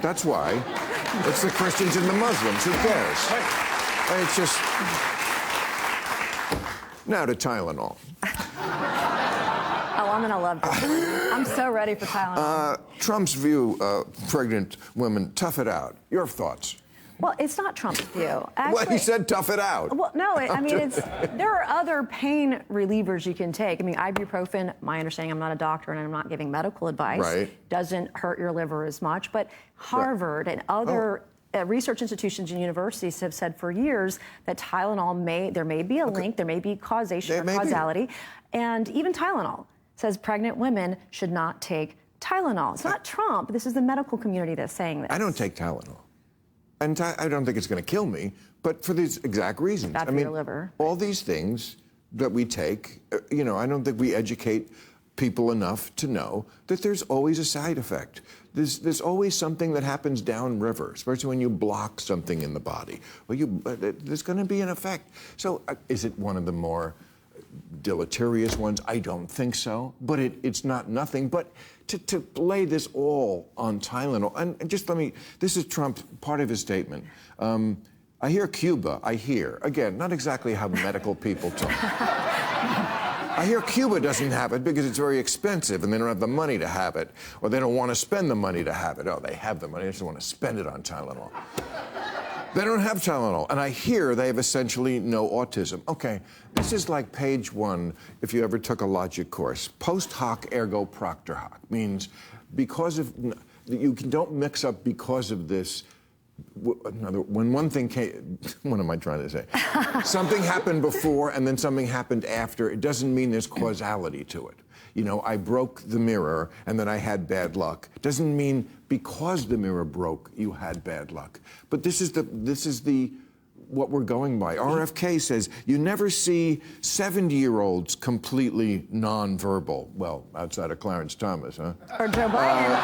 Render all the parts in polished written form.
That's why. It's the Christians and the Muslims. Who cares? And it's just... Now to Tylenol. Oh, I'm gonna love this. I'm so ready for Tylenol. Trump's view of pregnant women, tough it out. Your thoughts? Well, it's not Trump's view. Actually, Well, he said tough it out. Well, no, I mean, there are other pain relievers you can take. I mean, ibuprofen, my understanding, I'm not a doctor and I'm not giving medical advice, right, doesn't hurt your liver as much. But Harvard and other research institutions and universities have said for years that Tylenol there may be a link, there may be causation or causality. And even Tylenol says pregnant women should not take Tylenol. It's not Trump. This is the medical community that's saying this. I don't take Tylenol. And I don't think it's going to kill me, but for these exact reasons. Bad for your liver. All these things that we take, you know, I don't think we educate people enough to know that there's always a side effect. There's always something that happens downriver, especially when you block something in the body. Well, there's going to be an effect. So is it one of the more deleterious ones? I don't think so, but it's not nothing. But to lay this all on Tylenol, and just let me, this is Trump, part of his statement. I hear Cuba, again, not exactly how medical people talk. I hear Cuba doesn't have it because it's very expensive and they don't have the money to have it, or they don't want to spend the money to have it. Oh, they have the money, they just want to spend it on Tylenol. They don't have Tylenol, and I hear they have essentially no autism. Okay, this is like page 1, if you ever took a logic course. Post hoc ergo propter hoc means because of, you don't mix up because of this. When one thing came, what am I trying to say? Something happened before and then something happened after. It doesn't mean there's causality to it. You know, I broke the mirror and then I had bad luck. Doesn't mean because the mirror broke, you had bad luck. But this is what we're going by. RFK says you never see 70-year-olds completely nonverbal. Well, outside of Clarence Thomas, huh? Or Joe Biden.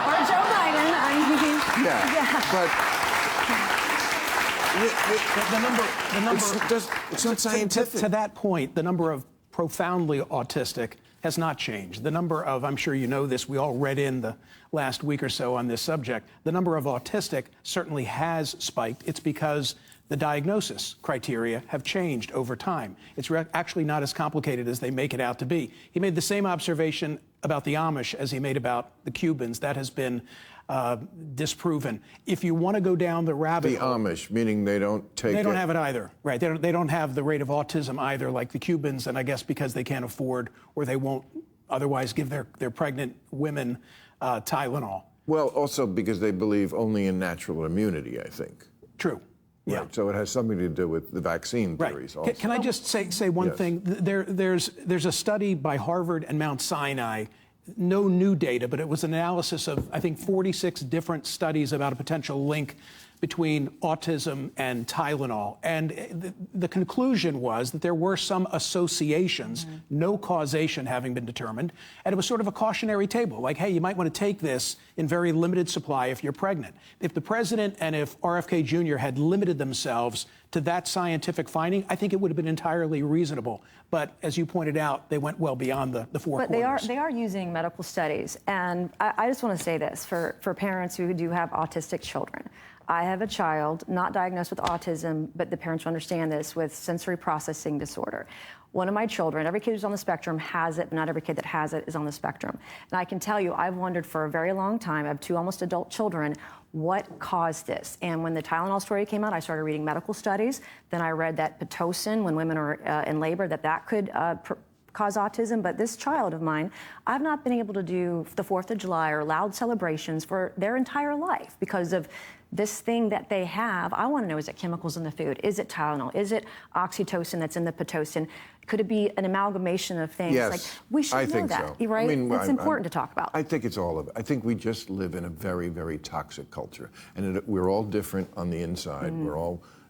I mean, yeah. But the number it's not scientific. To that point, the number of profoundly autistic has not changed. The number of, I'm sure you know this, we all read in the last week or so on this subject, the number of autistic certainly has spiked. It's because the diagnosis criteria have changed over time. It's actually not as complicated as they make it out to be. He made the same observation about the Amish as he made about the Cubans. That has been disproven. If you want to go down the rabbit hole... The Amish, meaning they don't take They don't have it either, right? They don't have the rate of autism either, like the Cubans, and I guess because they can't afford or they won't otherwise give their pregnant women Tylenol. Well, also because they believe only in natural immunity, I think. True. Yeah. Right. So it has something to do with the vaccine theories also. Can I just say one thing? There's a study by Harvard and Mount Sinai, no new data, but it was an analysis of, I think, 46 different studies about a potential link between autism and Tylenol. And the conclusion was that there were some associations, no causation having been determined. And it was sort of a cautionary table, like, hey, you might want to take this in very limited supply if you're pregnant. If the president and if RFK Jr. had limited themselves to that scientific finding, I think it would have been entirely reasonable. But as you pointed out, they went well beyond the four corners. But they are using medical studies. And I just want to say this for parents who do have autistic children. I have a child not diagnosed with autism, but the parents will understand this, with sensory processing disorder. One of my children, every kid who's on the spectrum has it, but not every kid that has it is on the spectrum. And I can tell you, I've wondered for a very long time, I have 2 almost adult children, what caused this? And when the Tylenol story came out, I started reading medical studies. Then I read that Pitocin, when women are in labor, that could cause autism. But this child of mine, I've not been able to do the 4th of July or loud celebrations for their entire life because of this thing that they have. I want to know, is it chemicals in the food? Is it Tylenol? Is it oxytocin that's in the Pitocin? Could it be an amalgamation of things? Yes, like, we should know that, so. Right? I mean, it's important to talk about. I think it's all of it. I think we just live in a very, very toxic culture. And we're all different on the inside.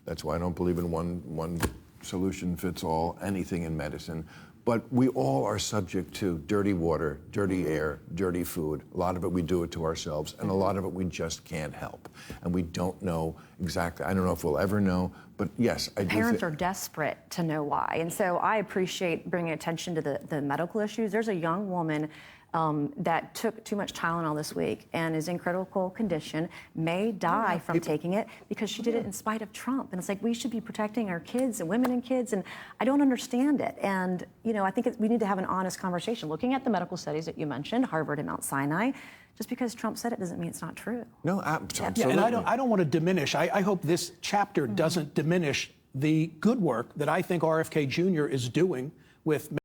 That's why I don't believe in one solution fits all, anything in medicine. But we all are subject to dirty water, dirty air, dirty food. A lot of it we do it to ourselves, and a lot of it we just can't help. And we don't know exactly. I don't know if we'll ever know, but yes, I do. Parents are desperate to know why. And so I appreciate bringing attention to the medical issues. There's a young woman that took too much Tylenol this week and is in critical condition may die from taking it because she did it in spite of Trump. And it's like, we should be protecting our kids and women and kids, and I don't understand it. And, you know, I think we need to have an honest conversation. Looking at the medical studies that you mentioned, Harvard and Mount Sinai, just because Trump said it doesn't mean it's not true. No, absolutely. Yeah, and I don't want to diminish. I hope this chapter doesn't diminish the good work that I think RFK Jr. is doing with